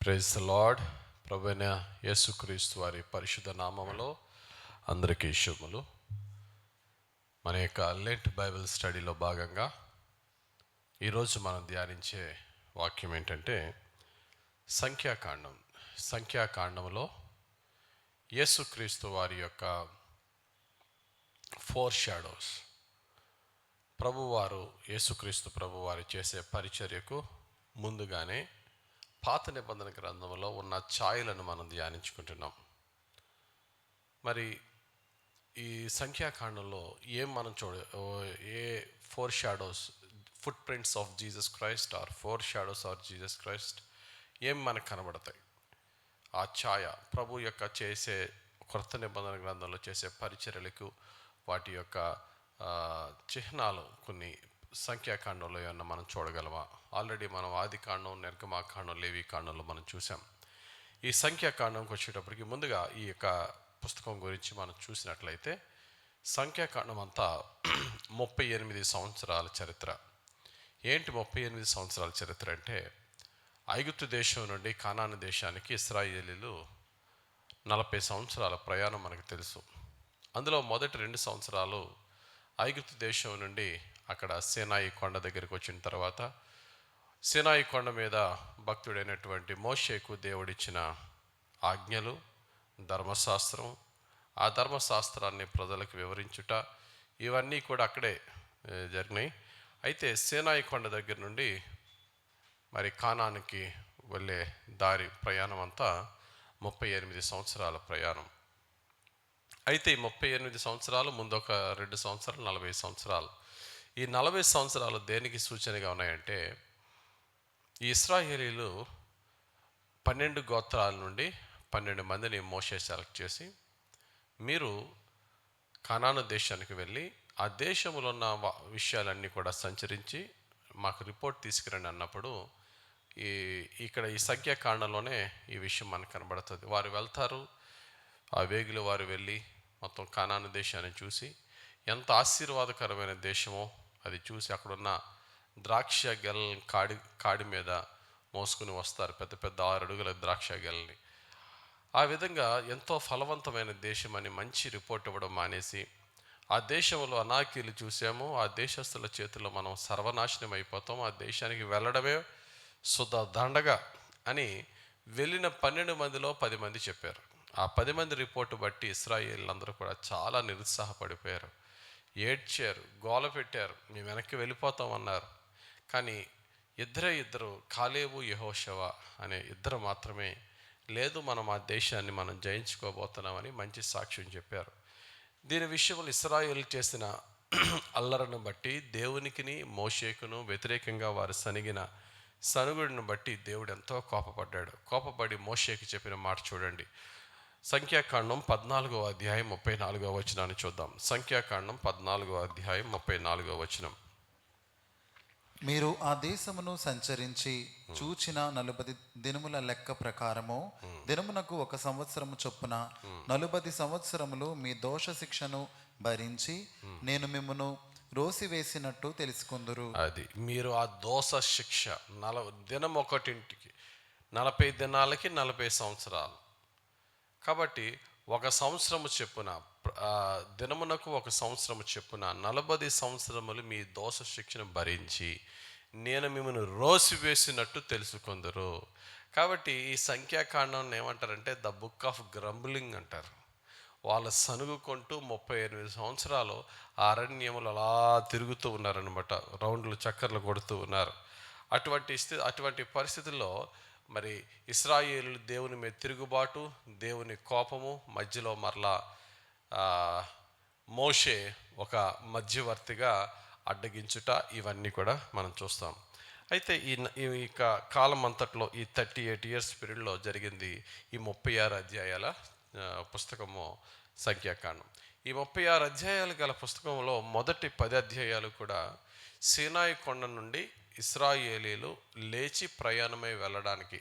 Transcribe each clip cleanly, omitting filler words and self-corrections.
Praise the lord. ప్రభువైన యేసుక్రీస్తు వారి పరిశుద్ధ నామములో అందరికీ శుభములు. మన యొక్క లెంట్ బైబిల్ స్టడీలో భాగంగా ఈరోజు మనం ధ్యానించే వాక్యం ఏంటంటే సంఖ్యాకాండంలో యేసుక్రీస్తు వారి యొక్క 4 షాడోస్, ప్రభువారు యేసుక్రీస్తు ప్రభువారు చేసే పరిచర్యకు ముందుగానే పాత నిబంధన గ్రంథంలో ఉన్న ఛాయలను మనం ధ్యానించుకుంటున్నాం. మరి ఈ సంఖ్యాకాండంలో ఏం మనం ఏ 4 shadows, footprints of Jesus Christ or 4 shadows of Jesus Christ ఏం మనకు కనబడతాయి? ఆ ఛాయ ప్రభు యొక్క చేసే కొత్త నిబంధన గ్రంథంలో చేసే పరిచర్యలకు వాటి యొక్క చిహ్నాలు కొన్ని సంఖ్యాకాండంలో ఏమన్నా మనం చూడగలమా? ఆల్రెడీ మనం ఆదికాండం, నిర్గమాకాండం, లేవీకాండంలో మనం చూసాం. ఈ సంఖ్యాకాండంకి వచ్చేటప్పటికి ముందుగా ఈ యొక్క పుస్తకం గురించి మనం చూసినట్లయితే సంఖ్యాకాండం అంతా 38 సంవత్సరాల చరిత్ర. ఏంటి 38 సంవత్సరాల చరిత్ర అంటే, ఐగుప్తు దేశం నుండి కానాను దేశానికి ఇశ్రాయేలీలు 40 సంవత్సరాల ప్రయాణం మనకు తెలుసు. అందులో మొదటి 2 సంవత్సరాలు ఐగుప్తు దేశం నుండి అక్కడ సీనాయి కొండ దగ్గరికి వచ్చిన తర్వాత, సీనాయి కొండ మీద భక్తుడైనటువంటి మోషేకు దేవుడిచ్చిన ఆజ్ఞలు, ధర్మశాస్త్రం, ఆ ధర్మశాస్త్రాన్ని ప్రజలకు వివరించుట, ఇవన్నీ కూడా అక్కడే జరిగినాయి. అయితే సీనాయి కొండ దగ్గర నుండి మరి కానానికి వెళ్ళే దారి ప్రయాణం అంతా 38 సంవత్సరాల ప్రయాణం. అయితే ఈ 38 సంవత్సరాలు, ముందు ఒక 2 సంవత్సరాలు, 40 సంవత్సరాలు. ఈ 40 సంవత్సరాలు దేనికి సూచనగా ఉన్నాయంటే, ఈ ఇశ్రాయేలీలు 12 గోత్రాల నుండి 12 మందిని మోషే సెలెక్ట్ చేసి, మీరు కానాను దేశానికి వెళ్ళి ఆ దేశంలో ఉన్న విషయాలన్నీ కూడా సంచరించి మాకు రిపోర్ట్ తీసుకురండి అన్నప్పుడు, ఇక్కడ ఈ సంఖ్యాకాండంలోనే ఈ విషయం మనకు కనబడుతుంది. వారు వెళ్తారు, ఆ వేగులు వారు వెళ్ళి మొత్తం కానాను దేశాన్ని చూసి, ఎంత ఆశీర్వాదకరమైన దేశమో అది చూసి, అక్కడున్న ద్రాక్ష గెలని కాడి మీద మోసుకుని వస్తారు, పెద్ద పెద్ద 6 అడుగుల ద్రాక్ష గెలని. ఆ విధంగా ఎంతో ఫలవంతమైన దేశం అని మంచి రిపోర్ట్ ఇవ్వడం మానేసి, ఆ దేశంలో అనాకీలు చూసాము, ఆ దేశస్తుల చేతుల్లో మనం సర్వనాశనం అయిపోతాం, ఆ దేశానికి వెళ్ళడమే సుధా దండగా అని వెళ్ళిన 12 మందిలో 10 మంది చెప్పారు. ఆ 10 మంది రిపోర్టు బట్టి ఇశ్రాయేలీలందరూ కూడా చాలా నిరుత్సాహపడిపోయారు, ఏడ్చారు, గోల పెట్టారు, మేము వెనక్కి వెళ్ళిపోతామన్నారు. కానీ ఇద్దరు కాలేబు, యెహోషువ అనే ఇద్దరు మాత్రమే, లేదు మనం ఆ దేశాన్ని మనం జయించుకోబోతున్నామని మంచి సాక్ష్యం చెప్పారు. దీని విషయంలో ఇశ్రాయేలు చేసిన అల్లరను బట్టి దేవునికిని మోషేకును వ్యతిరేకంగా వారు సనుగుడిని బట్టి దేవుడు ఎంతో కోపపడ్డాడు. కోపపడి మోషేకి చెప్పిన మాట చూడండి. సంఖ్యాకాండం 14వ అధ్యాయం 34వ వచనాన్ని చూద్దాం. సంఖ్యాకాండం 14వ అధ్యాయం 34వ వచనం. మీరు ఆ దేశమును సంచరించి చూచిన 40 దినముల లెక్క ప్రకారము దినమునకు 1 సంవత్సరము చొప్పున 40 సంవత్సరములు మీ దోష శిక్షను భరించి నేను మిమ్మును రోసివేసినట్టు తెలుసుకుందురు. అది మీరు ఆ దోష శిక్ష దినం ఒకటింటికి 40 దినాలకి 40 సంవత్సరాలు కాబట్టి 1 సంవత్సరము చెప్పున, దినమునకు 1 సంవత్సరము చెప్పున 40 సంవత్సరములు మీ దోష శిక్షను భరించి నేను మిమ్మల్ని రోసివేసినట్టు తెలుసుకుందరు. కాబట్టి ఈ సంఖ్యాకాండం ఏమంటారంటే ద బుక్ ఆఫ్ గ్రంబ్లింగ్ అంటారు. వాళ్ళు సనుగుకుంటూ 38 సంవత్సరాలు ఆ అరణ్యములు అలా తిరుగుతూ ఉన్నారనమాట, రౌండ్లు చక్కర్లు కొడుతూ ఉన్నారు. అటువంటి పరిస్థితుల్లో మరి ఇశ్రాయేలు దేవుని మీద తిరుగుబాటు, దేవుని కోపము, మధ్యలో మరలా మోషే ఒక మధ్యవర్తిగా అడ్డగించుట, ఇవన్నీ కూడా మనం చూస్తాం. అయితే ఈ కాలం అంతట్లో ఈ 38 ఇయర్స్ పీరియడ్లో జరిగింది ఈ 36 అధ్యాయాల పుస్తకము సంఖ్యాకాండం. ఈ 36 అధ్యాయాలు గల పుస్తకంలో మొదటి 10 అధ్యాయాలు కూడా సీనాయి కొండ నుండి ఇశ్రాయేలీలు లేచి ప్రయాణమై వెళ్ళడానికి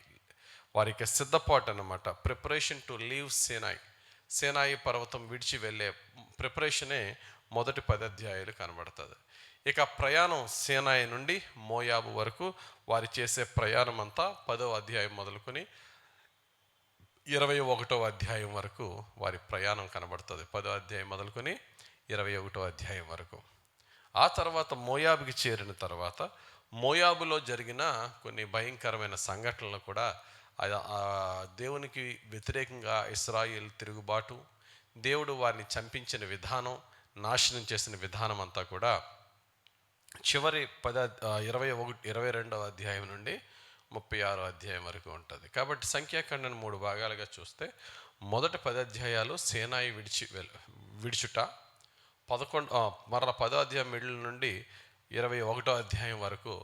వారికి సిద్ధపాటు అన్నమాట. ప్రిపరేషన్ టు లీవ్ సీనాయి పర్వతం విడిచి వెళ్ళే ప్రిపరేషనే మొదటి 10 అధ్యాయాలు కనబడుతుంది. ఇక ప్రయాణం సీనాయి నుండి మోయాబు వరకు వారు చేసే ప్రయాణం అంతా 10వ అధ్యాయం మొదలుకొని 21వ అధ్యాయం వరకు వారి ప్రయాణం కనబడుతుంది. 10వ అధ్యాయం మొదలుకొని 21వ అధ్యాయం వరకు. ఆ తర్వాత మోయాబుకి చేరిన తర్వాత మోయాబులో జరిగిన కొన్ని భయంకరమైన సంఘటనలు కూడా ఆ దేవునికి వ్యతిరేకంగా ఇశ్రాయేలు తిరుగుబాటు, దేవుడు వారిని చంపించిన విధానం, నాశనం చేసిన విధానం అంతా కూడా చివరి 22వ అధ్యాయం నుండి 36వ అధ్యాయం వరకు ఉంటుంది. కాబట్టి సంఖ్యాకాండను 3 భాగాలుగా చూస్తే మొదటి 10 అధ్యాయాలు సేనాయి విడుచుట, 10వ అధ్యాయం మిడిల్ నుండి 21వ అధ్యాయం వరకు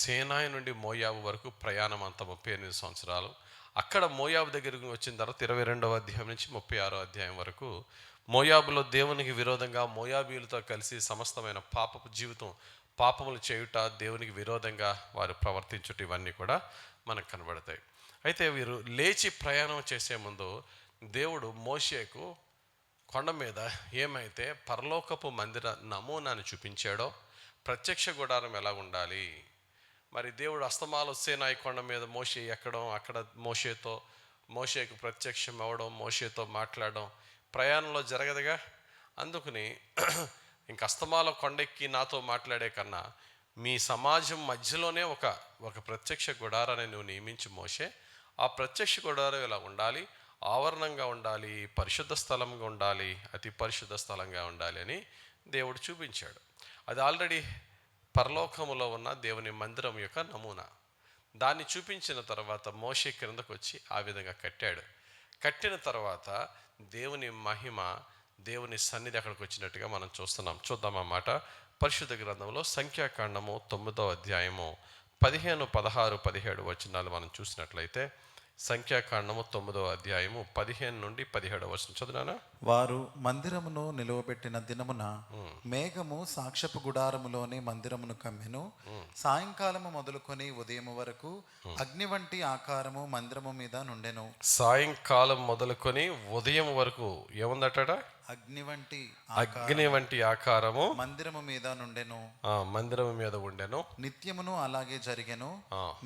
సేనాయి నుండి మోయాబు వరకు ప్రయాణం అంతా 38 సంవత్సరాలు. అక్కడ మోయాబు దగ్గరికి వచ్చిన తర్వాత 22వ అధ్యాయం నుంచి 36వ అధ్యాయం వరకు మోయాబులో దేవునికి విరోధంగా మోయాబీలతో కలిసి సమస్తమైన పాపపు జీవితం, పాపములు చేయుట, దేవునికి విరోధంగా వారు ప్రవర్తించుట, ఇవన్నీ కూడా మనకు కనబడతాయి. అయితే వీరు లేచి ప్రయాణం చేసే ముందు దేవుడు మోషేకు కొండ మీద ఏమైతే పరలోకపు మందిర నమూనాను చూపించాడో, ప్రత్యక్ష గుడారం ఎలా ఉండాలి, మరి దేవుడు అస్తమాలు సేనాయి కొండ మీద మోషే ఎక్కడం, అక్కడ మోషేకు ప్రత్యక్షం అవ్వడం, మోషేతో మాట్లాడడం ప్రయాణంలో జరగదుగా. అందుకని ఇంక అస్తమాల కొండెక్కి నాతో మాట్లాడే కన్నా మీ సమాజం మధ్యలోనే ఒక ప్రత్యక్ష గుడారాన్ని నువ్వు నియమించి మోషే, ఆ ప్రత్యక్ష గుడారం ఇలా ఉండాలి, ఆవరణంగా ఉండాలి, పరిశుద్ధ స్థలంగా ఉండాలి, అతి పరిశుద్ధ స్థలంగా ఉండాలి అని దేవుడు చూపించాడు. అది ఆల్రెడీ పరలోకములో ఉన్న దేవుని మందిరం యొక్క నమూనా. దాన్ని చూపించిన తర్వాత మోషే క్రిందకు వచ్చి ఆ విధంగా కట్టాడు. కట్టిన తర్వాత దేవుని మహిమ, దేవుని సన్నిధి అక్కడికి వచ్చినట్టుగా మనం చూద్దాం అన్నమాట. పరిశుద్ధ గ్రంథంలో సంఖ్యాకాండము 9వ అధ్యాయము 15, 16, 17 వచనాలు మనం చూసినట్లయితే, సంఖ్యాకాండము 9వ అధ్యాయము 15 నుండి 17 వచనం చదువునా. వారు మందిరమును నిలువబెట్టిన దినమున మేఘము సాక్ష్యపు గుడారములోని మందిరమును కమ్మెను. సాయంకాలము మొదలుకొని ఉదయం వరకు అగ్ని వంటి ఆకారము మందిరము మీద నుండెను. సాయంకాలం మొదలుకొని ఉదయం వరకు ఏముందట? అగ్ని వంటి ఆకారము మందిరము మీద నుండెను. మందిరము మీద ఉండెను. నిత్యమును అలాగే జరిగెను.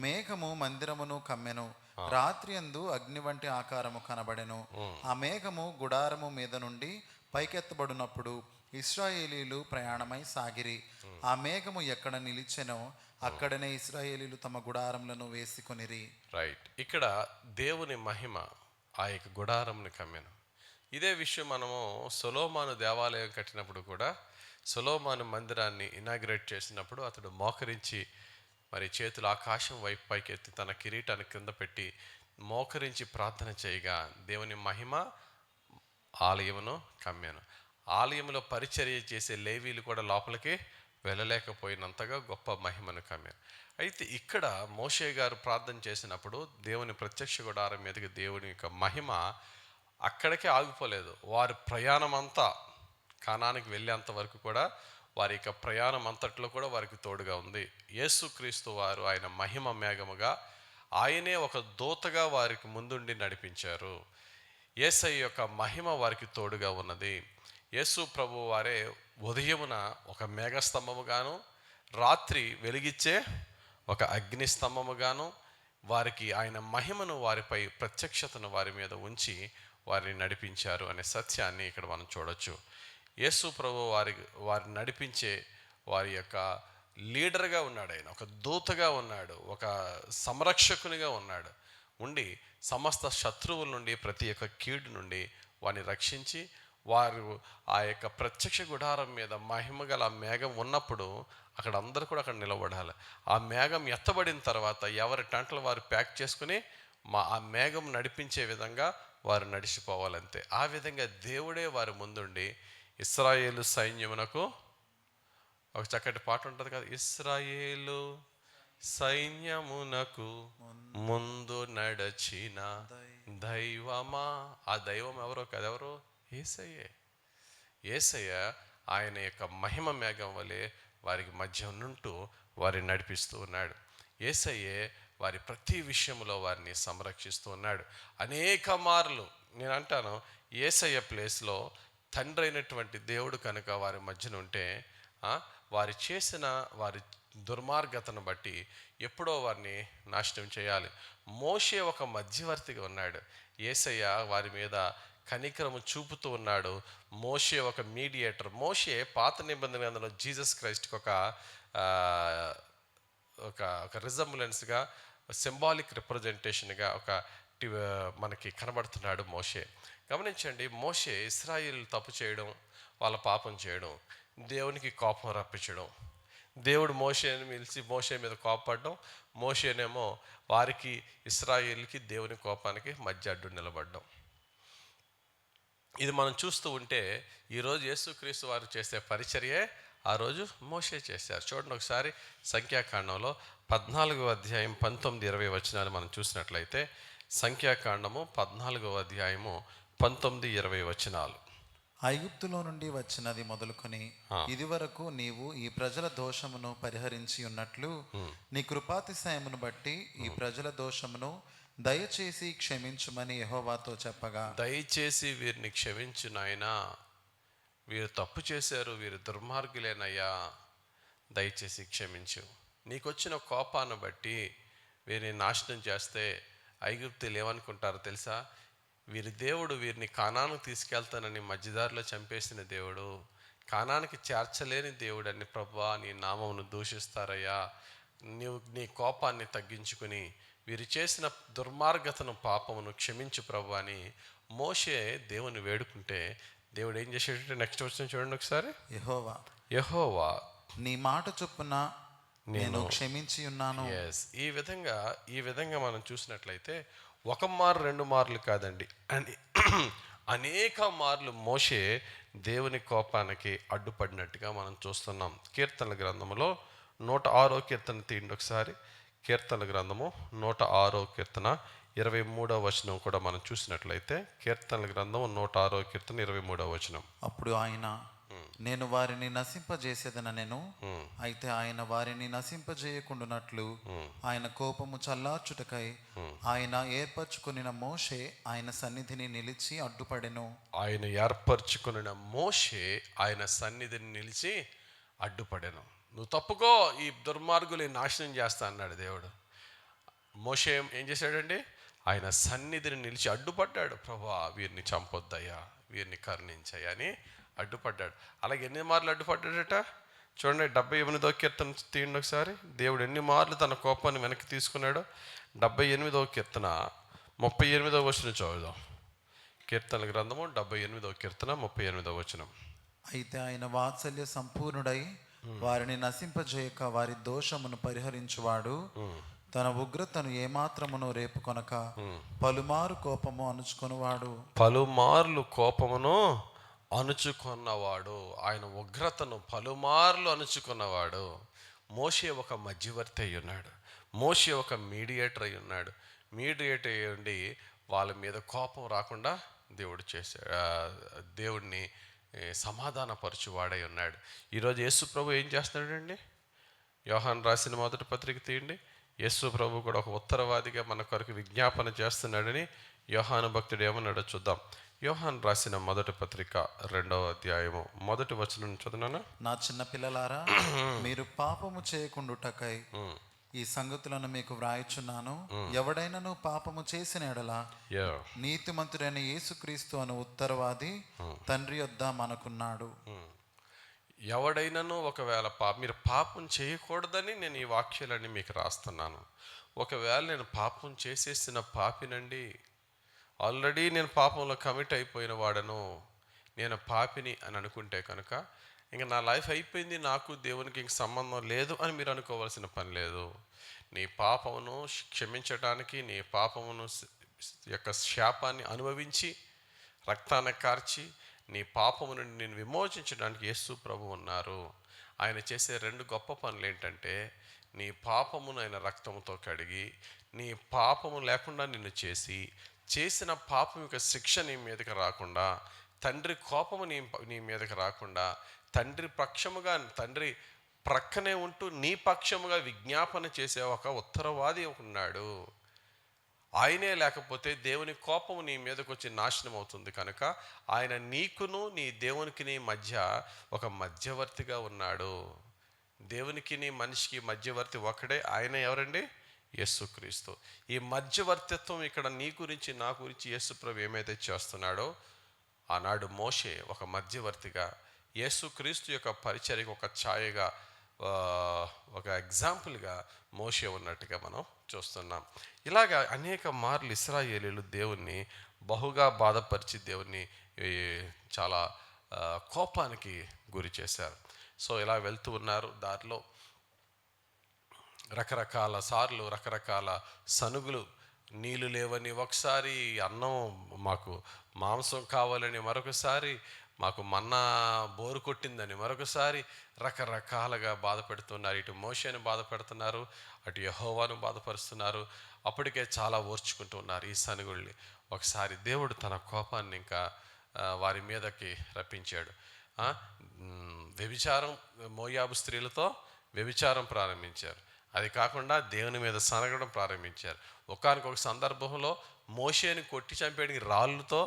మేఘము మందిరమును కమ్మెను. రాత్రి యందు అగ్ని వంటి ఆకారము కనబడెను. ఆ మేఘము గుడారము మీద నుండి పైకెత్తబడినప్పుడు ఇశ్రాయేలీలు ప్రయాణమై సాగిరి. ఆ మేఘము ఎక్కడ నిలిచెనో అక్కడనే ఇశ్రాయేలీలు తమ గుడారములను వేసుకొనిరి. రైట్. ఇక్కడ దేవుని మహిమ ఆ యొక్క గుడారంని కమ్మెను. ఇదే విషయం మనము సొలొమోను దేవాలయం కట్టినప్పుడు కూడా, సొలొమోను మందిరాన్ని ఇనాగ్రేట్ చేసినప్పుడు అతడు మోకరించి మరి చేతులు ఆకాశం వైపు పైకెత్తి తన కిరీటాన్ని కింద పెట్టి మోకరించి ప్రార్థన చేయగా దేవుని మహిమ ఆలయమును కమ్మాను. ఆలయంలో పరిచర్య చేసే లేవీలు కూడా లోపలికి వెళ్ళలేకపోయినంతగా గొప్ప మహిమను కమ్మాను. అయితే ఇక్కడ మోషే గారు ప్రార్థన చేసినప్పుడు దేవుని ప్రత్యక్ష గుడారం మీదకి దేవుని యొక్క మహిమ అక్కడికే ఆగిపోలేదు. వారి ప్రయాణం అంతా కానానికి వెళ్ళేంత వరకు కూడా వారి యొక్క ప్రయాణం అంతట్లో కూడా వారికి తోడుగా ఉంది. యేసుక్రీస్తు వారు ఆయన మహిమ మేఘముగా, ఆయనే ఒక దూతగా వారికి ముందుండి నడిపించారు. యేసయ్య యొక్క మహిమ వారికి తోడుగా ఉన్నది. యేసు ప్రభు వారే ఉదయమున ఒక మేఘస్తంభముగాను, రాత్రి వెలిగిచ్చే ఒక అగ్ని స్తంభముగాను వారికి ఆయన మహిమను, వారిపై ప్రత్యక్షతను వారి మీద ఉంచి వారిని నడిపించారు అనే సత్యాన్ని ఇక్కడ మనం చూడొచ్చు. యేసు ప్రభు వారిని నడిపించే వారి యొక్క లీడర్గా ఉన్నాడు. ఆయన ఒక దూతగా ఉన్నాడు, ఒక సంరక్షకునిగా ఉన్నాడు. ఉండి సమస్త శత్రువుల నుండి, ప్రతి ఒక్క కీడు నుండి వారిని రక్షించి, వారు ఆ యొక్క ప్రత్యక్ష గుడారం మీద మహిమగల మేఘం ఉన్నప్పుడు అక్కడ అందరూ కూడా అక్కడ నిలబడాలి. ఆ మేఘం ఎత్తబడిన తర్వాత ఎవరి టెంట్లు వారు ప్యాక్ చేసుకుని ఆ మేఘం నడిపించే విధంగా వారు నడిచిపోవాలంతే. ఆ విధంగా దేవుడే వారి ముందుండి ఇశ్రాయేలు సైన్యమునకు ఒక చక్కటి పాట ఉంటుంది కదా, ఇశ్రాయేలు సైన్యమునకు ముందు నడచిన దైవమా. ఆ దైవం ఎవరో కదెవరో? యేసయ్యే. యేసయ్య ఆయన యొక్క మహిమ మేఘం వలె వారికి మధ్య నుంటూ వారిని నడిపిస్తూ ఉన్నాడు. యేసయ్యే వారి ప్రతి విషయంలో వారిని సంరక్షిస్తూ ఉన్నాడు. అనేక మార్లు నేను అంటాను, యేసయ్య ప్లేస్లో తండ్రి అయినటువంటి దేవుడు కనుక వారి మధ్యన ఉంటే వారు దుర్మార్గతను బట్టి ఎప్పుడో వారిని నాశనం చేయాలి. మోషే ఒక మధ్యవర్తిగా ఉన్నాడు. యేసయ్య వారి మీద కనికరము చూపుతూ ఉన్నాడు. మోషే ఒక మీడియేటర్. మోషే పాత నిబంధన గ్రంథంలో జీసస్ క్రైస్ట్కి ఆ, ఒక ఒక రిజంబ్లెన్స్గా, సింబాలిక్ రిప్రజెంటేషన్గా మనకి కనబడుతున్నాడు మోషే. గమనించండి, మోషే ఇశ్రాయేలు తప్పు చేయడం, వాళ్ళ పాపం చేయడం, దేవునికి కోపం రప్పించడం, దేవుడు మోషేని పిలిచి మోషే మీద కోపపడడం, మోషేనేమో వారికి ఇశ్రాయేలుకి దేవుని కోపానికి మధ్య అడ్డు నిలబడడం. ఇది మనం చూస్తూ ఉంటే ఈరోజు యేసుక్రీస్తు వారు చేసే పరిచర్యే ఆ రోజు మోషే చేశారు. చూడండి ఒకసారి సంఖ్యాకాండంలో 14వ అధ్యాయం 19-20 వచనాలు మనం చూసినట్లయితే, సంఖ్యాకాండము 14వ అధ్యాయము 19-20 వచనాలు. ఐగుప్తులో నుండి వచ్చినది మొదలుకొని ఇదివరకు నీవు ఈ ప్రజల దోషమును పరిహరించి ఉన్నట్లు నీ కృపాతిశయమును బట్టి ఈ ప్రజల దోషమును దయచేసి క్షమించుమని యెహోవాతో చెప్పగా, దయచేసి వీరిని క్షమించు నాయనా, వీరు తప్పు చేశారు, వీరు దుర్మార్గులేనయ్యా, దయచేసి క్షమించు. నీకొచ్చిన కోపాన్ని బట్టి వీరిని నాశనం చేస్తే ఐగుప్తులు ఏమనుకుంటారో తెలుసా? వీరి దేవుడు వీరిని కానానుకు తీసుకెళ్తానని మధ్యదారిలో చంపేసిన దేవుడు, కానానికి చేర్చలేని దేవుడు అని ప్రభువా నీ నామమును దూషిస్తారయ్యా. నీ కోపాన్ని తగ్గించుకుని వీరు చేసిన దుర్మార్గతను, పాపమును క్షమించు ప్రభు అని మోషే దేవుని వేడుకుంటే, దేవుడు ఏం చేసేటంటే నెక్స్ట్ వచ్చిన చూడండి ఒకసారి. యెహోవా నీ మాట చొప్పున నేను క్షమించి ఉన్నాను. ఈ విధంగా మనం చూసినట్లయితే ఒక మారు రెండు మార్లు కాదండి, అనేక మార్లు మోషే దేవుని కోపానికి అడ్డుపడినట్టుగా మనం చూస్తున్నాం. కీర్తనల గ్రంథములో 106వ కీర్తన తీయండి ఒకసారి. కీర్తనల గ్రంథము 106వ కీర్తన 23వ వచనం కూడా మనం చూసినట్లయితే, కీర్తనల గ్రంథము 106వ కీర్తన 23వ వచనం. అప్పుడు ఆయన, నేను వారిని నశింపజేసేదనెను, అయితే ఆయన వారిని నశింపజేయకుండునట్లు ఆయన కోపము చల్లార్చుటకై ఆయన ఏర్పరచుకొనిన మోషే ఆయన సన్నిధిని నిలిచి అడ్డుపడెను. ఆయన ఏర్పరచుకొనిన మోషే ఆయన సన్నిధిని నిలిచి అడ్డుపడెను. నువ్వు తప్పుకో, ఈ దుర్మార్గులు నాశనం చేస్తా అన్నాడు దేవుడు. మోషే ఏం చేశాడండి? ఆయన సన్నిధిని నిలిచి అడ్డుపడ్డాడు. ప్రభువా వీరిని చంపొద్దయ్యా, వీరిని కరుణించయ్యా అని అడ్డుపడ్డాడు. అలాగే ఎన్ని మార్లు అడ్డుపడ్డాడట చూడండి. 78వ కీర్తన తీయండి ఒకసారి. దేవుడు ఎన్ని మార్లు తన కోపాన్ని వెనక్కి తీసుకున్నాడు. 78వ కీర్తన 38వ వచనం చదువుదాం. కీర్తనల గ్రంథము 78వ కీర్తన 38వ వచనం. అయితే ఆయన వాత్సల్య సంపూర్ణుడై వారిని నశింపజేయక వారి దోషమును పరిహరించువాడు, తన ఉగ్రతను ఏమాత్రమును రేపుకొనక పలుమారు కోపము అణుచుకొనువాడు. పలుమార్లు కోపమును అణుచుకున్నవాడు, ఆయన ఉగ్రతను పలుమార్లు అణుచుకున్నవాడు. మోషే ఒక మధ్యవర్తి అయి ఉన్నాడు. మోషే ఒక మీడియేటర్ అయి ఉన్నాడు. మీడియేటర్ అయి ఉండి వాళ్ళ మీద కోపం రాకుండా దేవుడిని సమాధానపరచువాడై ఉన్నాడు. ఈరోజు యేసు ప్రభు ఏం చేస్తున్నాడండి? యోహాను రాసిన మొదటి పత్రిక తీయండి. యేసు ప్రభు కూడా ఒక ఉత్తరవాదిగా మన కొరకు విజ్ఞాపన చేస్తున్నాడని యోహాను భక్తుడు ఏమన్నాడో చూద్దాం. యోహాను రాసిన మొదటి పత్రిక 2వ అధ్యాయము 1వ వచనం చదువునా. నా చిన్న పిల్లలారా, మీరు పాపము చేయకుండుటకై ఈ సంగతులను మీకు వ్రాయుచున్నాను. ఎవడైనను పాపము చేసిన ఎడల నీతిమంతుడైన యేసుక్రీస్తు అను ఉత్తరవాది తండ్రి యొద్ద మనకున్నాడు. ఎవడైనను ఒకవేళ మీరు పాపం చేయకూడదని నేను ఈ వాక్యాలన్నీ మీకు రాస్తున్నాను. ఒకవేళ నేను పాపం చేసేసిన పాపినండి, ఆల్రెడీ నేను పాపంలో కమిట్ అయిపోయిన వాడను, నేను పాపిని అని అనుకుంటే కనుక ఇంక నా లైఫ్ అయిపోయింది, నాకు దేవునికి ఇంక సంబంధం లేదు అని మీరు అనుకోవాల్సిన పని లేదు. నీ పాపమును క్షమించడానికి, నీ పాపమును యొక్క శాపాన్ని అనుభవించి రక్తాన్ని కార్చి నీ పాపము నుండి నేను విమోచించడానికి యేసు ప్రభు ఉన్నారు. ఆయన చేసే 2 గొప్ప పనులు ఏంటంటే, నీ పాపమును ఆయన రక్తముతో కడిగి నీ పాపము లేకుండా నిన్ను చేసిన పాపం యొక్క శిక్ష నీ మీదకి రాకుండా, తండ్రి కోపము నీ మీదకి రాకుండా, తండ్రి ప్రక్కనే ఉంటూ నీ పక్షముగా విజ్ఞాపన చేసే ఒక ఉత్తరవాది ఉన్నాడు. ఆయనే లేకపోతే దేవుని కోపము నీ మీదకి వచ్చి నాశనం అవుతుంది. కనుక ఆయన నీకును నీ దేవునికి మధ్య ఒక మధ్యవర్తిగా ఉన్నాడు. దేవునికి మనిషికి మధ్యవర్తి ఒకడే, ఆయన ఎవరండి? యేసుక్రీస్తు. ఈ మధ్యవర్తిత్వం ఇక్కడ నీ గురించి నా గురించి యేసుప్రభు ఏమైతే చేస్తున్నాడో, ఆనాడు మోషే ఒక మధ్యవర్తిగా, యేసుక్రీస్తు యొక్క పరిచర్యకు ఒక ఛాయగా, ఒక ఎగ్జాంపుల్గా మోషే ఉన్నట్టుగా మనం చూస్తున్నాం. ఇలాగా అనేక మార్లు ఇశ్రాయేలీయులు దేవుణ్ణి బహుగా బాధపరిచి దేవుణ్ణి చాలా కోపానికి గురి చేశారు. సో ఇలా వెళ్తూ ఉన్నారు, దారిలో రకరకాల సార్లు రకరకాల సనుగులు, నీళ్ళు లేవని ఒకసారి, అన్నం మాకు మాంసం కావాలని మరొకసారి, మాకు మన్నా బోరు కొట్టిందని మరొకసారి, రకరకాలుగా బాధ పెడుతున్నారు. ఇటు మోషేను బాధ పెడుతున్నారు, అటు యెహోవాను బాధపరుస్తున్నారు. అప్పటికే చాలా ఓర్చుకుంటూ ఉన్నారు ఈ సనుగుల్ని. ఒకసారి దేవుడు తన కోపాన్ని ఇంకా వారి మీదకి రప్పించాడు. వ్యభిచారం, మోయాబు స్త్రీలతో వ్యభిచారం ప్రారంభించారు. అది కాకుండా దేవుని మీద సనగడం ప్రారంభించారు. ఒకానొక సందర్భంలో మోషేని కొట్టి చంపేయడానికి రాళ్ళతో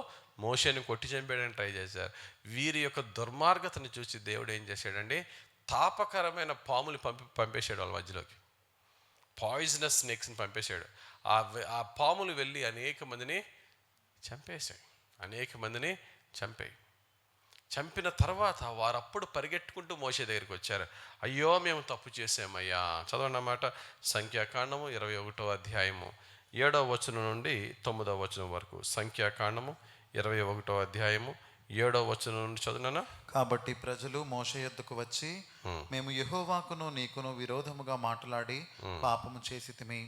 మోషేని కొట్టి చంపేయడానికి ట్రై చేశారు. వీరి యొక్క దుర్మార్గతను చూసి దేవుడు ఏం చేశాడండి, తాపకరమైన పాములు పంపేశాడు వాళ్ళ మధ్యలోకి. పాయిజనస్ స్నేక్స్ని పంపేశాడు. ఆ పాములు వెళ్ళి అనేక మందిని చంపాయి. చంపిన తర్వాత వారప్పుడు పరిగెట్టుకుంటూ మోషే దగ్గరికి వచ్చారు. అయ్యో మేము తప్పు చేసామయ్యా. చదవండి అన్నమాట. సంఖ్యాకాండము 21వ అధ్యాయము 7వ వచనం నుండి 9వ వచనం వరకు. సంఖ్యాకాండము 21వ అధ్యాయము 7వ వచనం నుండి చదువునా. కాబట్టి ప్రజలు మోషే యొద్దకు వచ్చి, మేము యెహోవాకును నీకును విరోధముగా మాట్లాడి పాపము చేసితిమి.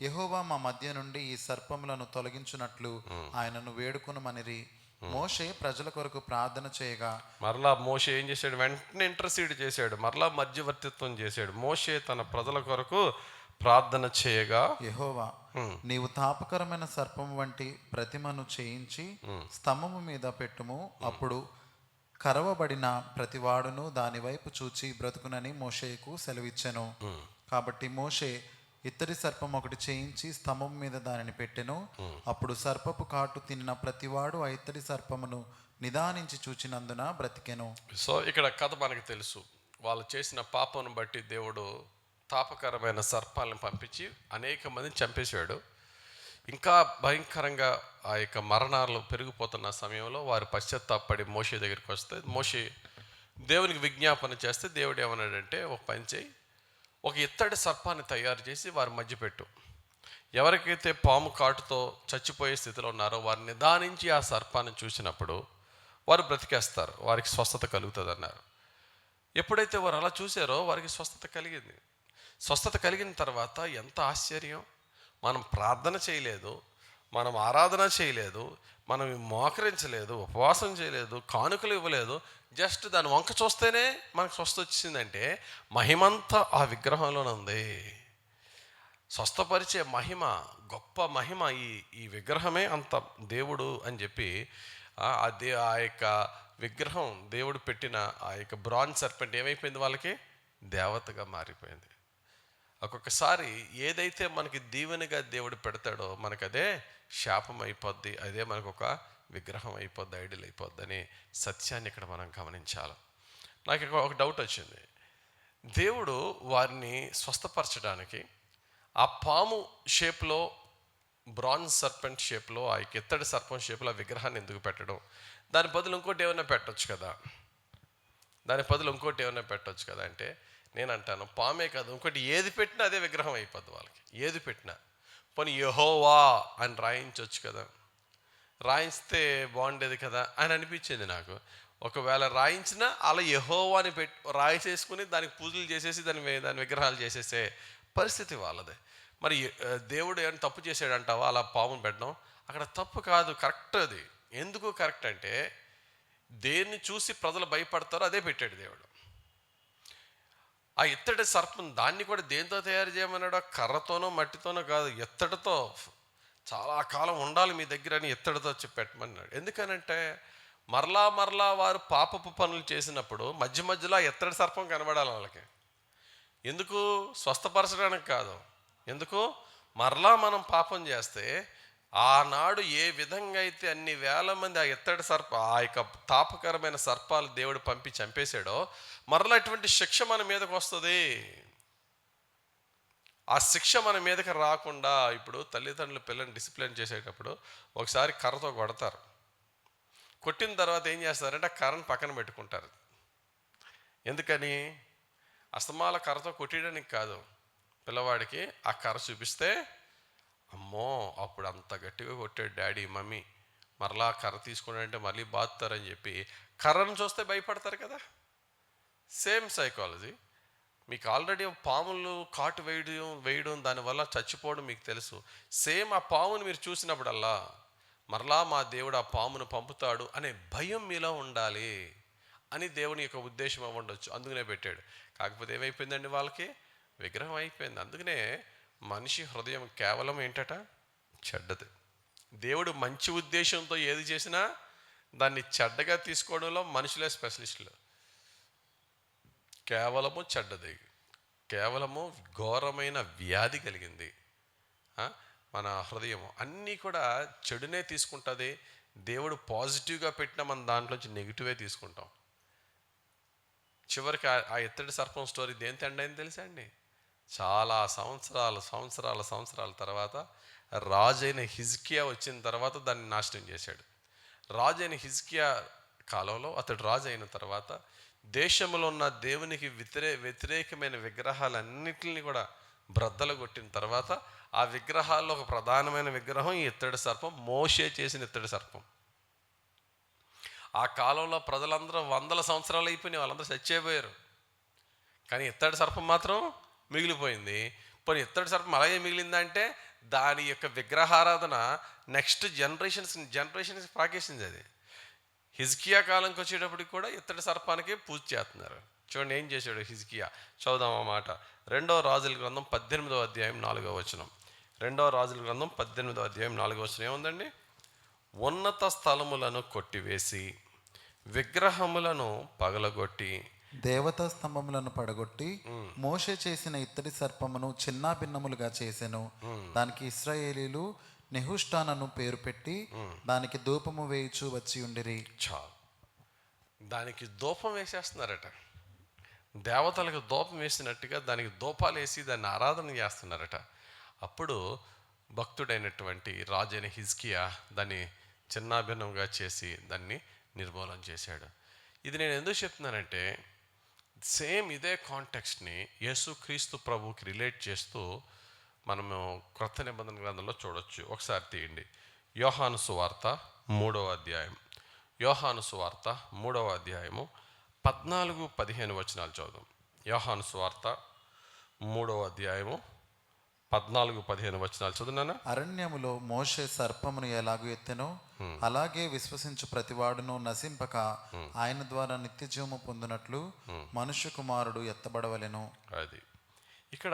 యెహోవా మా మధ్య నుండి ఈ సర్పములను తొలగించున్నట్లు ఆయనను వేడుకొనుమనిరి. మోషే ప్రజల కొరకు ప్రార్థన చేయగా, మరలా మోషే ఏం చేశాడు, వెంటనే ఇంటర్సీడ్ చేశాడు, మరలా మధ్యవర్తిత్వం చేశాడు. మోషే తన ప్రజల కొరకు ప్రార్థన చేయగా, యెహోవా నీవు తాపకరమైన సర్పం వంటి ప్రతిమను చేయించి స్తంభము మీద పెట్టుము, అప్పుడు కరవబడిన ప్రతివాడును దాని వైపు చూచి బ్రతుకునని మోషేకు సెలవిచ్చెను. కాబట్టి మోషే ఇత్తడి సర్పం ఒకటి చేయించి స్తంభం మీద దానిని పెట్టెను. అప్పుడు సర్పపు కాటు తిన్న ప్రతివాడు ఆ ఇత్తడి సర్పమును నిదానించి చూచినందున బ్రతికెను. సో ఇక్కడ కథ మనకు తెలుసు. వాళ్ళు చేసిన పాపను బట్టి దేవుడు తాపకరమైన సర్పాలను పంపించి అనేక మందిని చంపేశాడు. ఇంకా భయంకరంగా ఆ యొక్క మరణాలు పెరిగిపోతున్న సమయంలో వారు పశ్చాత్తాపడి మోషే దగ్గరికి వస్తే, మోషే దేవునికి విజ్ఞాపన చేస్తే దేవుడు ఏమన్నాడంటే, ఒక పని చేయి, ఒక ఇత్తడి సర్పాన్ని తయారు చేసి వారి మధ్య పెట్టు. ఎవరికైతే పాము కాటుతో చచ్చిపోయే స్థితిలో ఉన్నారో వారిని నిదానించి ఆ సర్పాన్ని చూసినప్పుడు వారు బ్రతికేస్తారు, వారికి స్వస్థత కలుగుతుంది అన్నారు. ఎప్పుడైతే వారు అలా చూసారో వారికి స్వస్థత కలిగింది. స్వస్థత కలిగిన తర్వాత ఎంత ఆశ్చర్యం! మనం ప్రార్థన చేయలేదు, మనం ఆరాధన చేయలేదు, మనం మోకరించలేదు, ఉపవాసం చేయలేదు, కానుకలు ఇవ్వలేదు, జస్ట్ దాని వంక చూస్తేనే మనకు స్వస్థత వచ్చిందంటే మహిమంతా ఆ విగ్రహంలోనే ఉంది. స్వస్థపరిచే మహిమ, గొప్ప మహిమ ఈ విగ్రహమే అంత దేవుడు అని చెప్పి ఆ యొక్క విగ్రహం, దేవుడు పెట్టిన ఆ యొక్క బ్రాంజ్ సర్పెంట్ ఏమైపోయింది, వాళ్ళకి దేవతగా మారిపోయింది. ఒక్కొక్కసారి ఏదైతే మనకి దీవెనగా దేవుడు పెడతాడో మనకు అదే శాపం అయిపోద్ది, అదే మనకు ఒక విగ్రహం అయిపోద్ది, ఐడియల్ అయిపోద్ది అనే సత్యాన్ని ఇక్కడ మనం గమనించాలి. నాకు ఒక డౌట్ వచ్చింది. దేవుడు వారిని స్వస్థపరచడానికి ఆ పాము షేప్లో, బ్రాంజ్ సర్పెంట్ షేప్లో, ఆ ఇత్తడి సర్పం షేప్లో ఆ విగ్రహాన్ని ఎందుకు పెట్టడం? దాని బదులు ఇంకోటి ఏమైనా పెట్టొచ్చు కదా. అంటే నేను అంటాను, పామే కాదు ఇంకోటి ఏది పెట్టినా అదే విగ్రహం అయిపోద్ది వాళ్ళకి. ఏది పెట్టినా పోనీ యెహోవా అని రాయించవచ్చు కదా, రాయిస్తే బాగుండేది కదా అని అనిపించింది నాకు. ఒకవేళ రాయించినా అలా యెహోవాని రాయించేసుకుని దానికి పూజలు చేసేసి దాని విగ్రహాలు చేసేసే పరిస్థితి వాళ్ళదే. మరి దేవుడు ఏమైనా తప్పు చేసాడంటావా అలా పామును పెట్టడం? అక్కడ తప్పు కాదు, కరెక్ట్ అది. ఎందుకు కరెక్ట్ అంటే దేన్ని చూసి ప్రజలు భయపడతారో అదే పెట్టాడు దేవుడు. ఆ ఇత్తడి సర్పం దాన్ని కూడా దేంతో తయారు చేయమన్నాడో, కర్రతోనో మట్టితోనో కాదు, ఇత్తడితో చాలా కాలం ఉండాలి మీ దగ్గర అని ఇత్తడితో పెట్టమన్నాడు. ఎందుకనంటే మరలా వారు పాపపు పనులు చేసినప్పుడు మధ్యలో ఇత్తడి సర్పం కనబడాలి వాళ్ళకి. ఎందుకు? స్వస్థపరచడానికి కాదు. ఎందుకు? మరలా మనం పాపం చేస్తే ఆనాడు ఏ విధంగా అయితే అన్ని వేల మంది ఆ ఎత్తడి ఆ యొక్క తాపకరమైన సర్పాలు దేవుడు పంపి చంపేశాడో, మరలా అటువంటి శిక్ష మన మీదకి వస్తుంది. ఆ శిక్ష మన మీదకి రాకుండా, ఇప్పుడు తల్లిదండ్రులు పిల్లల్ని డిసిప్లిన్ చేసేటప్పుడు ఒకసారి కర్రతో కొడతారు. కొట్టిన తర్వాత ఏం చేస్తారంటే ఆ కర్రను పక్కన పెట్టుకుంటారు. ఎందుకని? అస్తమాల కర్రతో కొట్టడానికి కాదు, పిల్లవాడికి ఆ కర్ర చూపిస్తే, అమ్మో అప్పుడు అంత గట్టిగా కొట్టాడు డాడీ మమ్మీ, మరలా కర్ర తీసుకున్నాడంటే మళ్ళీ బాదుతారని చెప్పి కర్రను చూస్తే భయపడతారు కదా. Same psychology. మీకు ఆల్రెడీ పాములు కాటు వేయడం దానివల్ల చచ్చిపోవడం మీకు తెలుసు. సేమ్ ఆ పామును మీరు చూసినప్పుడల్లా మరలా మా దేవుడు ఆ పామును పంపుతాడు అనే భయం మీలో ఉండాలి అని దేవుని యొక్క ఉద్దేశం ఉండొచ్చు. అందుకనే పెట్టాడు. కాకపోతే ఏమైపోయిందండి, వాళ్ళకి విగ్రహం అయిపోయింది. అందుకనే మనిషి హృదయం కేవలం ఏంటట, చెడ్డది. దేవుడు మంచి ఉద్దేశంతో ఏది చేసినా దాన్ని చెడ్డగా తీసుకోవడంలో మనుషులే స్పెషలిస్టులు. కేవలము చెడ్డది, కేవలము ఘోరమైన వ్యాధి కలిగింది మన హృదయం. అన్నీ కూడా చెడునే తీసుకుంటుంది. దేవుడు పాజిటివ్గా పెట్టిన మన దాంట్లోంచి నెగిటివే తీసుకుంటాం. చివరికి ఆ ఎత్తడి సర్పం స్టోరీ దేంతో ఎండ్ అయింది తెలుసా అండి? చాలా సంవత్సరాల తర్వాత రాజైన హిజ్కియా వచ్చిన తర్వాత దాన్ని నాశనం చేశాడు. రాజైన హిజ్కియా కాలంలో అతడు రాజు అయిన తర్వాత దేశంలో ఉన్న దేవునికి వ్యతిరేకమైన విగ్రహాలన్నింటినీ కూడా బ్రద్దలు కొట్టిన తర్వాత ఆ విగ్రహాల్లో ఒక ప్రధానమైన విగ్రహం ఈ ఎత్తడి సర్పం, మోషే చేసిన ఎత్తడి సర్పం. ఆ కాలంలో ప్రజలందరూ 100 సంవత్సరాలు అయిపోయినాయి, వాళ్ళందరూ చచ్చిపోయారు. కానీ ఎత్తడి సర్పం మాత్రం మిగిలిపోయింది. పోనీ ఎత్తడి సర్పం అలాగే మిగిలిందంటే దాని యొక్క విగ్రహారాధన నెక్స్ట్ జనరేషన్స్ పాకేసింది. అది హిజ్కియా కాలంకి వచ్చేటప్పటికి కూడా ఇత్తడి సర్పానికి పూజ చేస్తున్నారు. చూడండి ఏం చేశాడు హిజ్కియా. చదుదాం ఆ మాట. 2వ రాజుల గ్రంథం 18వ అధ్యాయం 4వ వచనం. 2వ రాజుల గ్రంథం 18వ అధ్యాయం 4వ వచనం ఏముందండి? ఉన్నత స్థలములను కొట్టివేసి విగ్రహములను పగలగొట్టి దేవతా స్తంభములను పడగొట్టి మోషే చేసిన ఇత్తడి సర్పమును చిన్న భిన్నములుగా చేసెను. దానికి ఇశ్రాయేలీలు నెహుష్టానను పేరు పెట్టి దానికి ధూపము వేయిచు వచ్చి ఉండిరి. చాలు, దానికి ధూపం వేసేస్తున్నారట. దేవతలకు ధూపం వేసినట్టుగా దానికి ధూపాలు వేసి దాన్ని ఆరాధన చేస్తున్నారట. అప్పుడు భక్తుడైనటువంటి రాజైన హిజ్కియా దాన్ని చిన్నాభిన్నంగా చేసి దాన్ని నిర్మూలన చేశాడు. ఇది నేను ఎందుకు చెప్తున్నానంటే, సేమ్ ఇదే కాంటెక్స్ట్ని యేసుక్రీస్తు ప్రభువుకి రిలేట్ చేస్తూ మనము క్రొత్త నిబంధన గ్రంథంలో చూడొచ్చు. ఒకసారి తీయండి, యోహాను సువార్త 3వ అధ్యాయం. యోహాను సువార్త 3వ అధ్యాయము 14-15 వచనాలు చదువు. యోహాను సువార్త 3వ అధ్యాయము 14-15 వచనాలు చదువునా. అరణ్యములో మోషే సర్పమును ఎలాగూ ఎత్తెనో అలాగే విశ్వసించు ప్రతివాడును నశింపక ఆయన ద్వారా నిత్య జీవము పొందినట్లు మనుష్య కుమారుడు ఎత్తబడవలెను. అది ఇక్కడ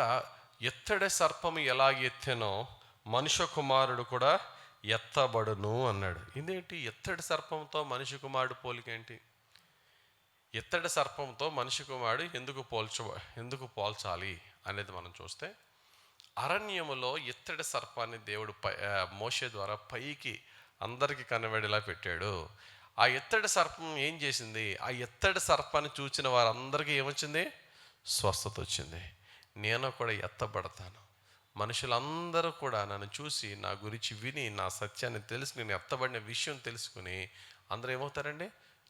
ఎత్తడి సర్పము ఎలాగ ఎత్తెనో మనుష్య కుమారుడు కూడా ఎత్తబడును అన్నాడు. ఇదేంటి? ఎత్తడి సర్పంతో మనిషి కుమారుడు పోలికేంటి? ఎత్తడి సర్పంతో మనిషి కుమారుడు ఎందుకు పోల్చాలి అనేది మనం చూస్తే, అరణ్యములో ఎత్తడి సర్పాన్ని దేవుడు మోషే ద్వారా పైకి అందరికీ కనబడేలా పెట్టాడు. ఆ ఎత్తడి సర్పం ఏం చేసింది? ఆ ఎత్తడి సర్పాన్ని చూసిన వారందరికీ ఏమొచ్చింది? స్వస్థత వచ్చింది. నేను కూడా ఎత్తబడతాను, మనుషులందరూ కూడా నన్ను చూసి నా గురించి విని నా సత్యాన్ని తెలిసి నేను ఎత్తబడిన విషయం తెలుసుకుని అందరూ ఏమవుతారండి?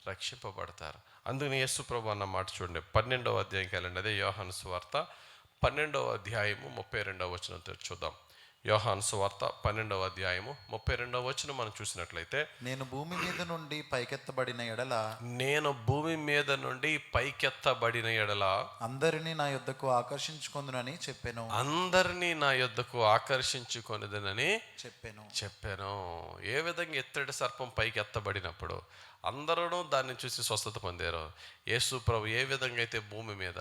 రక్షింపబడతారు. అందుకని యేసు ప్రభు అన్న మాట చూడండి, 12వ అధ్యాయంకి వెళ్ళండి. అదే యోహాను సువార్త 12వ అధ్యాయము 32వ వచనం చూద్దాం. యోహాను సువార్త 12వ అధ్యాయము 32వ వచనం మనం చూసినట్లయితే, నేను భూమి మీద నుండి పైకెత్తబడిన ఎడల అందరినీ నా యొద్దకు ఆకర్షించుకొందునని చెప్పాను. అందరినీ నా యొద్దకు ఆకర్షించుకొనిదనని చెప్పాను. ఏ విధంగా ఎత్తడి సర్పం పైకి ఎత్తబడినప్పుడు అందరూ దాన్ని చూసి స్వస్థత పొందారు. యేసు ప్రభు ఏ విధంగా అయితే భూమి మీద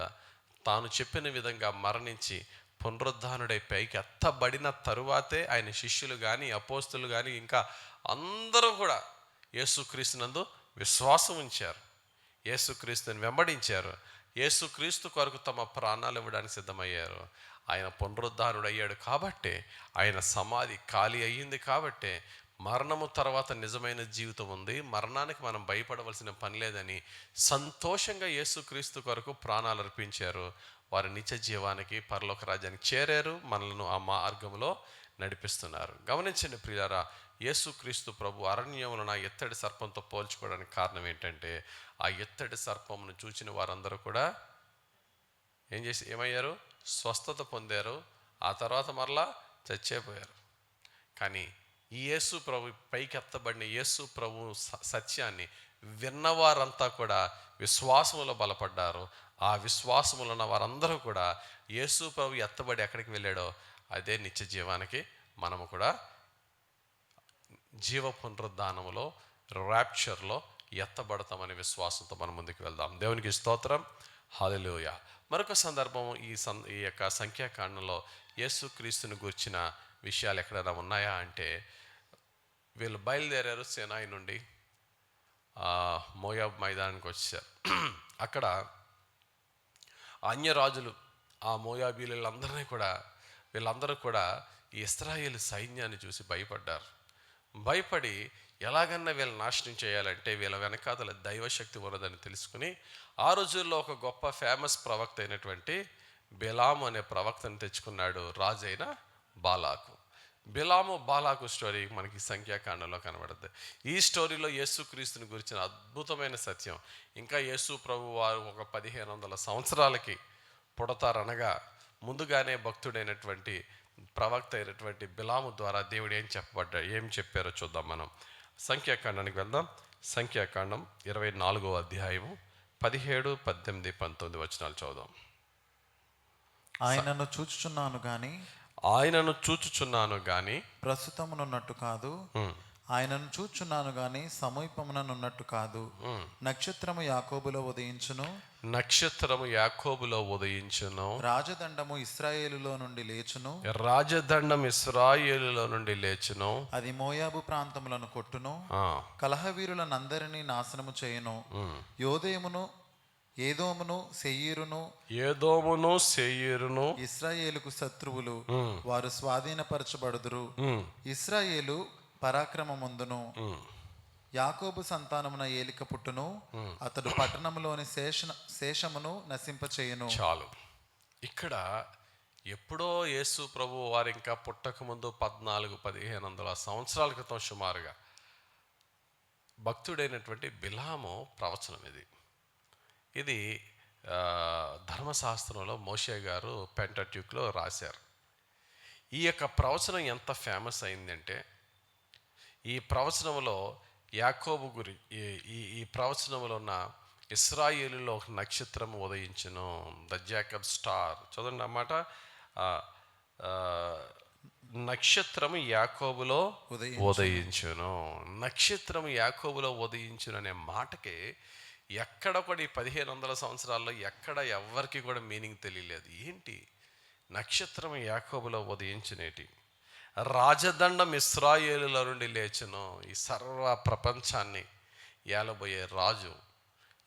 తాను చెప్పిన విధంగా మరణించి పునరుద్ధానుడై పైకి ఎత్తబడిన తరువాతే ఆయన శిష్యులు కానీ అపోస్తులు కానీ ఇంకా అందరూ కూడా యేసుక్రీస్తునందు విశ్వాసం ఉంచారు, యేసుక్రీస్తుని వెంబడించారు, యేసుక్రీస్తు కొరకు తమ ప్రాణాలు ఇవ్వడానికి సిద్ధమయ్యారు. ఆయన పునరుద్ధారుడు అయ్యాడు కాబట్టే, ఆయన సమాధి ఖాళీ అయ్యింది కాబట్టే మరణము తర్వాత నిజమైన జీవితం ఉంది, మరణానికి మనం భయపడవలసిన పని లేదని సంతోషంగా యేసుక్రీస్తు కొరకు ప్రాణాలు అర్పించారు. వారు నిత్య జీవానికి, పరలోక రాజ్యానికి చేరారు, మనలను ఆ మార్గంలో నడిపిస్తున్నారు. గమనించండి ప్రియులారా, యేసుక్రీస్తు ప్రభు అరణ్యములను ఆ ఎత్తడి సర్పంతో పోల్చుకోవడానికి కారణం ఏంటంటే, ఆ ఎత్తడి సర్పమును చూచిన వారందరూ కూడా ఏమయ్యారు? స్వస్థత పొందారు. ఆ తర్వాత మరలా చచ్చిపోయారు. కానీ ఈ యేసు ప్రభు, పైకి ఎత్తబడిన యేసు ప్రభు సత్యాన్ని విన్నవారంతా కూడా విశ్వాసములో బలపడ్డారు. ఆ విశ్వాసములో ఉన్న వారందరూ కూడా యేసు ప్రభు ఎత్తబడి ఎక్కడికి వెళ్ళాడో అదే నిత్య జీవానికి మనము కూడా జీవ పునరుద్ధానములో, ర్యాప్చర్లో ఎత్తబడతామనే విశ్వాసంతో మనం ముందుకు వెళ్దాం. దేవునికి స్తోత్రం, హల్లెలూయా. మరొక సందర్భం ఈ యొక్క సంఖ్యాకాండంలో యేసుక్రీస్తుని గూర్చిన విషయాలు ఎక్కడైనా ఉన్నాయా అంటే, వీళ్ళు బయలుదేరారు సేనాయి నుండి మోయాబ్ మైదానానికి వచ్చారు. అక్కడ అన్యరాజులు, ఆ వీళ్ళందరూ కూడా ఈ ఇశ్రాయేలు సైన్యాన్ని చూసి భయపడ్డారు. భయపడి ఎలాగన్నా వీళ్ళని నాశనం చేయాలంటే వీళ్ళ వెనకాతల దైవశక్తి ఉన్నదని తెలుసుకుని, ఆ రోజుల్లో ఒక గొప్ప ఫేమస్ ప్రవక్త అయినటువంటి బిలాము అనే ప్రవక్తను తెచ్చుకున్నాడు రాజైన బాలాకు. బిలాము బాలాకు స్టోరీ మనకి సంఖ్యాకాండంలో కనబడుతుంది. ఈ స్టోరీలో యేసుక్రీస్తుని గురించిన అద్భుతమైన సత్యం, ఇంకా యేసు ప్రభు వారు ఒక 1500 సంవత్సరాలకి పుడతారనగా ముందుగానే భక్తుడైనటువంటి ప్రవక్త అయినటువంటి బిలాము ద్వారా దేవుడు ఏం చెప్పారో చూద్దాం. మనం సంఖ్యాకాండానికి వెళ్దాం. సంఖ్యాకాండం 24వ అధ్యాయము 17, 18, 19 వచనాలు చదువుదాం. ఆయనను చూచుచున్నాను గాని ప్రస్తుతమునున్నట్టు కాదు, ఆయనను చూచున్నాను గాని సమీపముననున్నట్టు కాదు. నక్షత్రము యాకోబులో ఉదయించును, రాజదండము ఇశ్రాయేలులో నుండి లేచును, అది మోయాబు ప్రాంతములను కొట్టును, కలహవీరులనందరినీ నాశనము చేయును. ఏదోమును సెయీరును ఇశ్రాయేలుకు శత్రువులు, వారు స్వాధీనపరచబడుదురు. ఇశ్రాయేలు పరాక్రమముందును, యాకోబు సంతానమున ఏలిక పుట్టును, అతడు పట్టణంలోని శేషమును నశింపచేయును. చాలు. ఇక్కడ ఎప్పుడో యేసు ప్రభు వారు ఇంకా పుట్టకముందు 1400-1500 సంవత్సరాల క్రితం సుమారుగా భక్తుడైనటువంటి బిలాము ప్రవచనం ఇది ధర్మశాస్త్రంలో మోషే గారు పెంటట్యూక్లో రాశారు. ఈ యొక్క ప్రవచనం ఎంత ఫేమస్ అయిందంటే, ఈ ప్రవచనంలో యాకోబు ఈ ప్రవచనంలో ఉన్న ఇశ్రాయేలులో ఒక నక్షత్రం ఉదయించును, ద జాకబ్ స్టార్. చదవండి అన్నమాట. నక్షత్రము యాకోబులో ఉదయించును. నక్షత్రము యాకోబులో ఉదయించును అనే మాటకి ఎక్కడ కూడా ఈ 1500 సంవత్సరాల్లో ఎక్కడ ఎవరికి కూడా మీనింగ్ తెలియలేదు. ఏంటి నక్షత్రం యాకోబులో ఉదయించునేటి? రాజదండం ఇశ్రాయేలులో నుండి లేచును. ఈ సర్వ ప్రపంచాన్ని ఏలబోయే రాజు.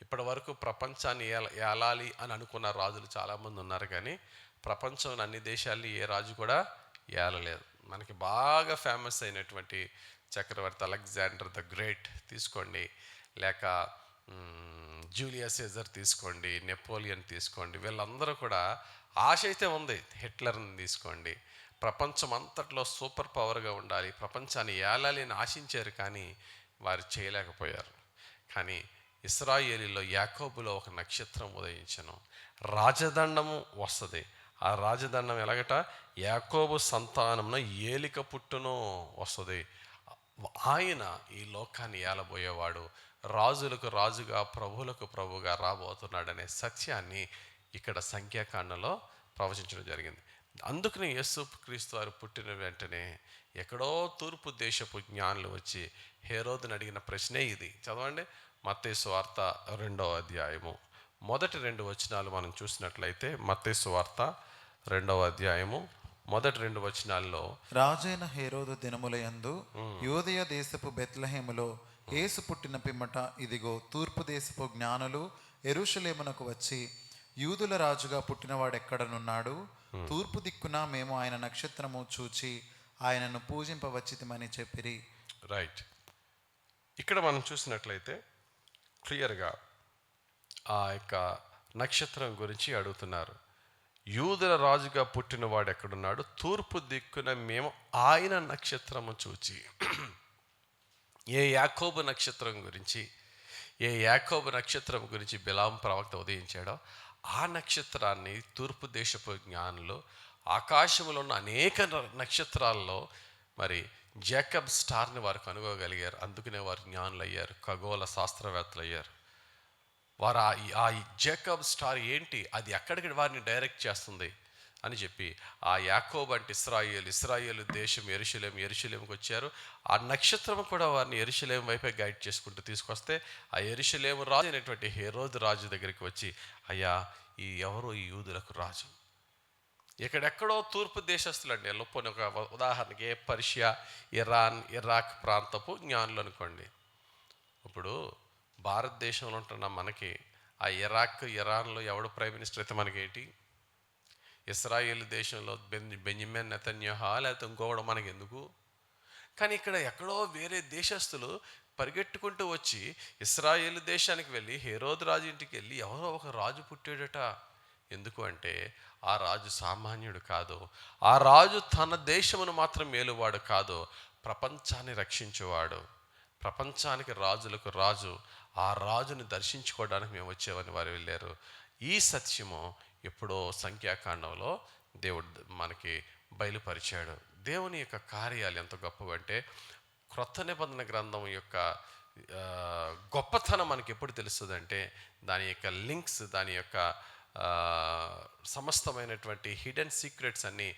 ఇప్పటి వరకు ప్రపంచాన్ని ఏలాలి అని అనుకున్న రాజులు చాలామంది ఉన్నారు, కానీ ప్రపంచంలో అన్ని దేశాల్లో ఏ రాజు కూడా ఏలలేదు. మనకి బాగా ఫేమస్ అయినటువంటి చక్రవర్తి అలెగ్జాండర్ ద గ్రేట్ తీసుకోండి, లేక జూలియస్ సీజర్ తీసుకోండి, నెపోలియన్ తీసుకోండి, వీళ్ళందరూ కూడా ఆశ అయితే ఉంది. హిట్లర్ని తీసుకోండి, ప్రపంచం అంతట్లో సూపర్ పవర్గా ఉండాలి, ప్రపంచాన్ని ఏలాలి అని ఆశించారు, కానీ వారు చేయలేకపోయారు. కానీ ఇశ్రాయేలీలో యాకోబులో ఒక నక్షత్రం ఉదయించను, రాజదండము వస్తుంది. ఆ రాజదండం ఎలాగట? యాకోబు సంతానమున ఏలిక పుట్టును వస్తుంది. ఆయన ఈ లోకాన్ని ఏలబోయేవాడు, రాజులకు రాజుగా, ప్రభువులకు ప్రభువుగా రాబోతున్నాడనే సత్యాన్ని ఇక్కడ సంఖ్యాకాండంలో ప్రవచించడం జరిగింది. అందుకని యేసుక్రీస్తు వారు పుట్టిన వెంటనే ఎక్కడో తూర్పు దేశపు జ్ఞానులు వచ్చి హేరోదుని అడిగిన ప్రశ్నే ఇది. చదవండి, మత్తయి సువార్త 2వ అధ్యాయము మొదటి 2 వచనాలు మనం చూసినట్లయితే, మత్తయి సువార్త 2వ అధ్యాయము మొదటి 2 వచనాల్లో, రాజైన హేరోదు దినములయందు యూదయ దేశపు బెత్లెహేములో యేసు పుట్టిన పిమ్మట ఇదిగో తూర్పు దేశపు జ్ఞానులు యెరూషలేమునకు వచ్చి యూదుల రాజుగా పుట్టినవాడెక్కడనున్నాడు? తూర్పు దిక్కున మేము ఆయన నక్షత్రము చూచి ఆయనను పూజింపవచ్చితిమని చెప్పిరి. రైట్. ఇక్కడ మనం చూసినట్లయితే క్లియర్గా ఆ యొక్క నక్షత్రం గురించి అడుగుతున్నారు. యూదుల రాజుగా పుట్టినవాడు ఎక్కడున్నాడు? తూర్పు దిక్కున మేము ఆయన నక్షత్రము చూచి. ఏ యాకోబు నక్షత్రం గురించి బిలాం ప్రవక్త ఉదయించాడో ఆ నక్షత్రాన్ని తూర్పు దేశపు జ్ఞానులు ఆకాశంలో ఉన్న అనేక నక్షత్రాల్లో మరి జాకబ్ స్టార్ని వారు కనుగోగలిగారు. అందుకనే వారు జ్ఞానులు అయ్యారు, ఖగోళ శాస్త్రవేత్తలు అయ్యారు. వారు ఆ జాకబ్ స్టార్ ఏంటి, అది ఎక్కడికి వారిని డైరెక్ట్ చేస్తుంది అని చెప్పి ఆ యాకోబు అంటే ఇస్రాయేలు దేశం యెరూషలేముకి వచ్చారు. ఆ నక్షత్రం కూడా వారిని యెరూషలేము వైపే గైడ్ చేసుకుంటూ తీసుకొస్తే ఆ యెరూషలేము రాజు అయినటువంటి హేరోదు రాజు దగ్గరికి వచ్చి, అయ్యా ఈ యూదులకు రాజు. ఎక్కడెక్కడో తూర్పు దేశస్తులండి, లోపల ఒక ఉదాహరణకి పర్షియా, ఇరాక్ ప్రాంతపు జ్ఞానులు అనుకోండి. ఇప్పుడు భారతదేశంలో ఉంటున్న మనకి ఆ ఇరాన్లో ఎవడు ప్రైమ్ మినిస్టర్ అయితే మనకేంటి? ఇస్రాయేల్ దేశంలో బెంజమిన్ నెతన్యాహు లేకపోతే ఇంకోవడం మనకి ఎందుకు? కానీ ఇక్కడ ఎక్కడో వేరే దేశస్తులు పరిగెట్టుకుంటూ వచ్చి ఇస్రాయేల్ దేశానికి వెళ్ళి హేరోదు రాజు ఇంటికి వెళ్ళి ఎవరో ఒక రాజు పుట్టాడట. ఎందుకు అంటే ఆ రాజు సామాన్యుడు కాదు. ఆ రాజు తన దేశమును మాత్రం మేలువాడు కాదు, ప్రపంచాన్ని రక్షించేవాడు. ప్రపంచానికి రాజులకు రాజు. ఆ రాజుని దర్శించుకోవడానికి మేము వచ్చేవని వారు వెళ్ళారు. ఈ సత్యము ఎప్పుడో సంఖ్యాకాండంలో దేవుడు మనకి బయలుపరిచాడు. దేవుని యొక్క కార్యాలు ఎంత గొప్పవంటే క్రొత్త నిబంధన గ్రంథం యొక్క గొప్పతనం మనకి ఎప్పుడు తెలుస్తుంది అంటే దాని యొక్క లింక్స్, దాని యొక్క సమస్తమైనటువంటి హిడెన్ సీక్రెట్స్ అన్నీ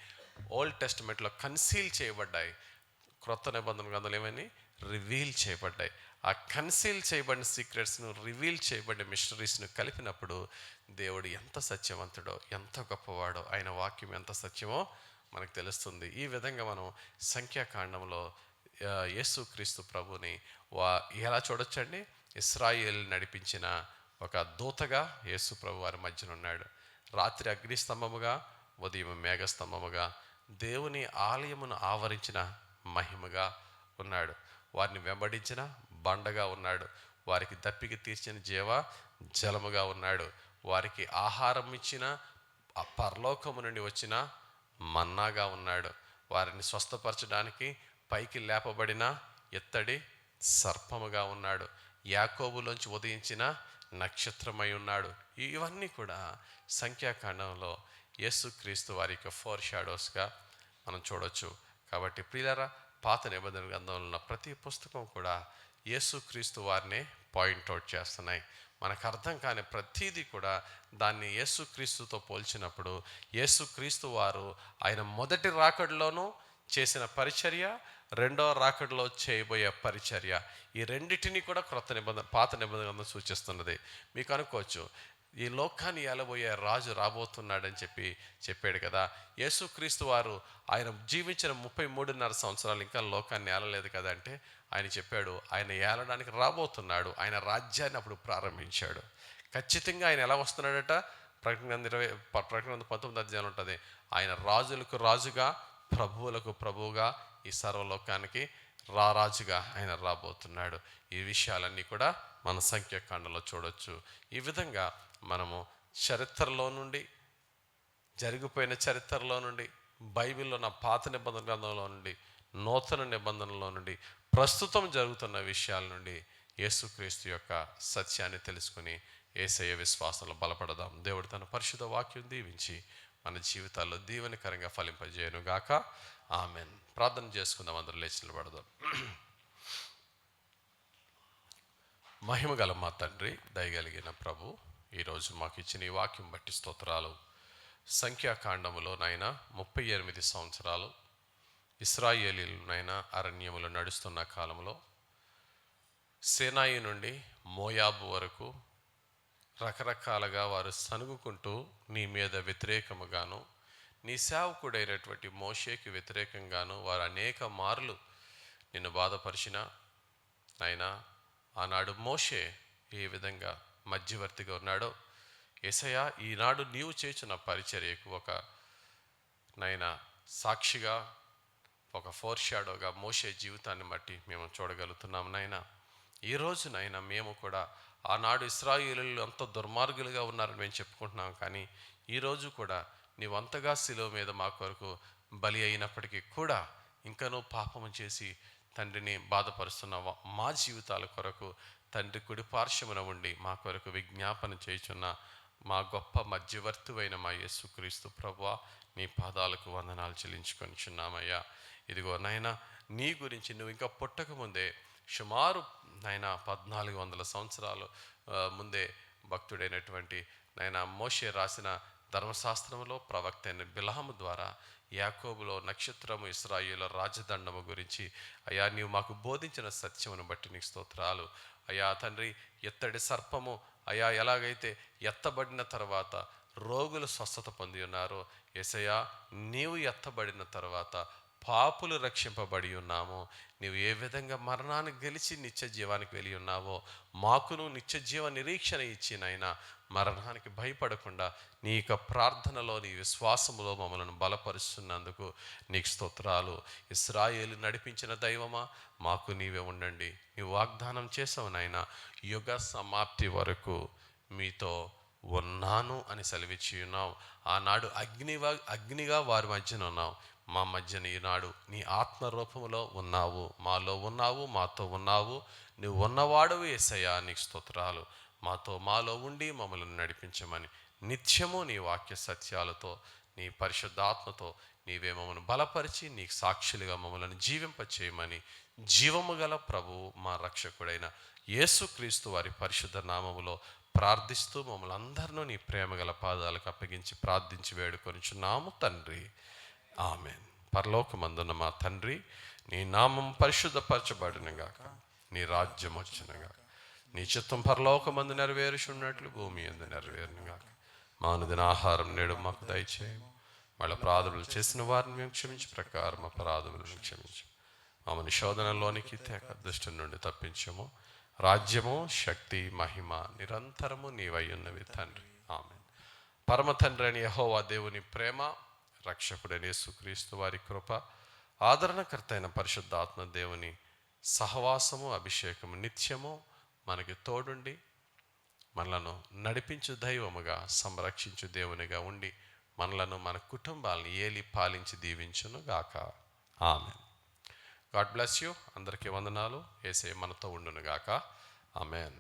ఓల్డ్ టెస్టిమెంట్లో కన్సీల్ చేయబడ్డాయి. క్రొత్త నిబంధన గ్రంథాలు ఏమని రివీల్ చేయబడ్డాయి. ఆ కన్సీల్ చేయబడిన సీక్రెట్స్ను, రివీల్ చేయబడిన మిస్టరీస్ను కలిపినప్పుడు దేవుడు ఎంత సత్యవంతుడో, ఎంత గొప్పవాడో, ఆయన వాక్యం ఎంత సత్యమో మనకు తెలుస్తుంది. ఈ విధంగా మనం సంఖ్యాకాండంలో యేసుక్రీస్తు ప్రభుని ఎలా చూడొచ్చండి? ఇశ్రాయేలు నడిపించిన ఒక దూతగా యేసు ప్రభు వారి మధ్యన ఉన్నాడు. రాత్రి అగ్నిస్తంభముగా, ఉదయం మేఘస్తంభముగా, దేవుని ఆలయమును ఆవరించిన మహిమగా ఉన్నాడు. వారిని వెంబడించిన బండగా ఉన్నాడు. వారికి దప్పిక తీర్చిన జలముగా ఉన్నాడు. వారికి ఆహారం ఇచ్చిన పరలోకము నుండి వచ్చిన మన్నాగా ఉన్నాడు. వారిని స్వస్థపరచడానికి పైకి లేపబడిన ఎత్తడి సర్పముగా ఉన్నాడు. యాకోబులోంచి ఉదయించిన నక్షత్రమై ఉన్నాడు. ఇవన్నీ కూడా సంఖ్యాకాండంలో యేసుక్రీస్తు వారి యొక్క ఫోర్ షాడోస్గా మనం చూడవచ్చు. కాబట్టి ప్రియులారా, పాత నిబంధన గ్రంథంలో ఉన్న ప్రతి పుస్తకం కూడా యేసుక్రీస్తు వారిని పాయింట్అవుట్ చేస్తున్నాయి. మనకు అర్థం కాని ప్రతీది కూడా దాన్ని యేసుక్రీస్తుతో పోల్చినప్పుడు యేసుక్రీస్తు వారు ఆయన మొదటి రాకడలోనూ చేసిన పరిచర్య, రెండవ రాకడలో చేయబోయే పరిచర్య, ఈ రెండింటినీ కూడా పాత నిబంధన గ్రంథం సూచిస్తున్నది. మీకు అనుకోవచ్చు, ఈ లోకాన్ని ఏలబోయే రాజు రాబోతున్నాడని చెప్పాడు కదా. యేసుక్రీస్తు వారు ఆయన జీవించిన 33.5 సంవత్సరాలు ఇంకా లోకాన్ని ఏలలేదు కదా అంటే ఆయన చెప్పాడు ఆయన ఏలడానికి రాబోతున్నాడు. ఆయన రాజ్యాన్ని అప్పుడు ప్రారంభించాడు. ఖచ్చితంగా ఆయన ఎలా వస్తున్నాడట? ప్రకటన 19 ఉంటుంది. ఆయన రాజులకు రాజుగా, ప్రభువులకు ప్రభువుగా, ఈ సర్వలోకానికి రారాజుగా ఆయన రాబోతున్నాడు. ఈ విషయాలన్నీ కూడా మన సంఖ్యాకాండంలో చూడొచ్చు. ఈ విధంగా మనము చరిత్రలో నుండి, జరిగిపోయిన చరిత్రలో నుండి, బైబిల్లో ఉన్న పాత నిబంధన గ్రంథంలో నుండి, నూతన నిబంధనలో నుండి, ప్రస్తుతం జరుగుతున్న విషయాల నుండి యేసుక్రీస్తు యొక్క సత్యాన్ని తెలుసుకుని యేసయ్య విశ్వాసంలో బలపడదాం. దేవుడు తన పరిశుద్ధ వాక్యం దీవించి మన జీవితాల్లో దీవెనకరంగా ఫలింపజేయను గాక. ఆమెన్. ప్రార్థన చేసుకుందాం. అందరూ లేచి నిలబడదాం. మహిమగల మా తండ్రి, దయగలిగిన ప్రభు, ఈరోజు మాకు ఇచ్చిన ఈ వాక్యం బట్టి స్తోత్రాలు. సంఖ్యాకాండములో నైనా 38 సంవత్సరాలు ఇశ్రాయేలీయులనైనా అరణ్యములో నడుస్తున్న కాలంలో సేనాయి నుండి మోయాబు వరకు రకరకాలుగా వారు సనుగుకుంటూ నీ మీద వ్యతిరేకముగాను, నీ సేవకుడైనటువంటి మోషేకి వ్యతిరేకంగాను వారు అనేక మార్లు నిన్ను బాధపరిచిన నాయనా, ఆనాడు మోషే ఏ విధంగా మధ్యవర్తిగా ఉన్నాడో యేసయ్యా, ఈనాడు నీవు చేసిన పరిచర్యకు ఒక నైనా సాక్షిగా, ఒక ఫోర్ షాడోగా మోషే జీవితాన్ని బట్టి మేము చూడగలుగుతున్నాం నైనా. ఈ రోజునైనా మేము కూడా ఆనాడు ఇశ్రాయేలీయులు అంత దుర్మార్గులుగా ఉన్నారని మేము చెప్పుకుంటున్నాం, కానీ ఈరోజు కూడా నీవంతగా శిలువ మీద మా కొరకు బలి అయినప్పటికీ కూడా ఇంకనూ పాపము చేసి తండ్రిని బాధపరుస్తున్న మా జీవితాల కొరకు తండ్రి కుడి పార్శ్వమున ఉండి మా కొరకు విజ్ఞాపన చేయుచున్న మా గొప్ప మధ్యవర్తివైన మా యేసుక్రీస్తు ప్రభువా, నీ పాదాలకు వందనాలు చెల్లించుకొనిచున్నామయ్యా. ఇదిగో నాయనా, నీ గురించి నువ్వు ఇంకా పుట్టకముందే సుమారు నాయనా 1400 సంవత్సరాలు ముందే భక్తుడైనటువంటి నాయనా మోషే రాసిన ధర్మశాస్త్రంలో ప్రవక్త అయిన బిలాము ద్వారా యాకోబులో నక్షత్రము, ఇశ్రాయేలు రాజదండము గురించి అయ్యా నీవు మాకు బోధించిన సత్యమును బట్టి నీకు స్తోత్రాలు అయ్యా. తండ్రి, ఎత్తడి సర్పము అయ్యా ఎలాగైతే ఎత్తబడిన తర్వాత రోగులు స్వస్థత పొంది ఉన్నారో, యేసయ్యా నీవు ఎత్తబడిన తర్వాత పాపులు రక్షింపబడి ఉన్నాము. నీవు ఏ విధంగా మరణాన్ని గెలిచి నిత్య జీవానికి వెళ్ళి ఉన్నావో, మాకును నిత్య జీవ నిరీక్షణ ఇచ్చినైనా మరణానికి భయపడకుండా నీ యొక్క ప్రార్థనలో, నీ విశ్వాసములో మమ్మల్ని బలపరుస్తున్నందుకు నీకు స్తోత్రాలు. ఇశ్రాయేలు నడిపించిన దైవమా, మాకు నీవే ఉండండి. నీవు వాగ్దానం చేసావు నాయనా, యుగ సమాప్తి వరకు మీతో ఉన్నాను అని సెలవిచ్చి ఉన్నావు. ఆనాడు అగ్నిగా వారి మధ్యన ఉన్నావు, మా మధ్యన ఈనాడు నీ ఆత్మరూపములో ఉన్నావు, మాలో ఉన్నావు, మాతో ఉన్నావు. నువ్వు ఉన్నవాడవు యేసయ్యా, నీకు స్తోత్రాలు. మాలో ఉండి మమ్మల్ని నడిపించమని నిత్యము నీ వాక్య సత్యాలతో, నీ పరిశుద్ధాత్మతో నీవే మమ్మల్ని బలపరిచి నీకు సాక్షులుగా మమ్మల్ని జీవింపచేయమని జీవము గల ప్రభువు మా రక్షకుడైన యేసుక్రీస్తు వారి పరిశుద్ధ నామములో ప్రార్థిస్తూ మమ్మల్ని అందరినూ నీ ప్రేమగల పాదాలకు అప్పగించి ప్రార్థించి వేడుకొనిచున్నాము తండ్రి, ఆమెన్. పరలోకమందున్న మా తండ్రి, నీ నామం పరిశుద్ధపరచబడినగాక, నీ రాజ్యం వచ్చునుగాక, నీ చిత్తం పరలోకమందు నెరవేరుచున్నట్లు భూమి యందు నెరవేరునుగాక. మా అనుదిన ఆహారం నేడు మాకు దయచేయము. వాళ్ళ అపరాధములు చేసిన వారిని మేము క్షమించి ప్రకారం అపరాధములను క్షమించు. మమ్మల్ని శోధనలోనికి తేక దుష్టుని నుండి తప్పించము. రాజ్యము, శక్తి, మహిమ నిరంతరము నీవై ఉన్నవి తండ్రి, ఆమెన్. పరమ తండ్రి అని యెహోవా దేవుని ప్రేమ, రక్షకుడైన యేసుక్రీస్తు వారి కృప, ఆదరణకర్త అయిన పరిశుద్ధాత్మ దేవుని సహవాసము, అభిషేకము నిత్యము మనకి తోడుండి మనలను నడిపించు దైవముగా, సంరక్షించు దేవునిగా ఉండి మనలను, మన కుటుంబాలను ఏలి పాలించి దీవించును గాక, ఆమెన్. God bless you. అందరికీ వందనాలు. యేసయ్య మనతో ఉండును గాక, ఆమెన్.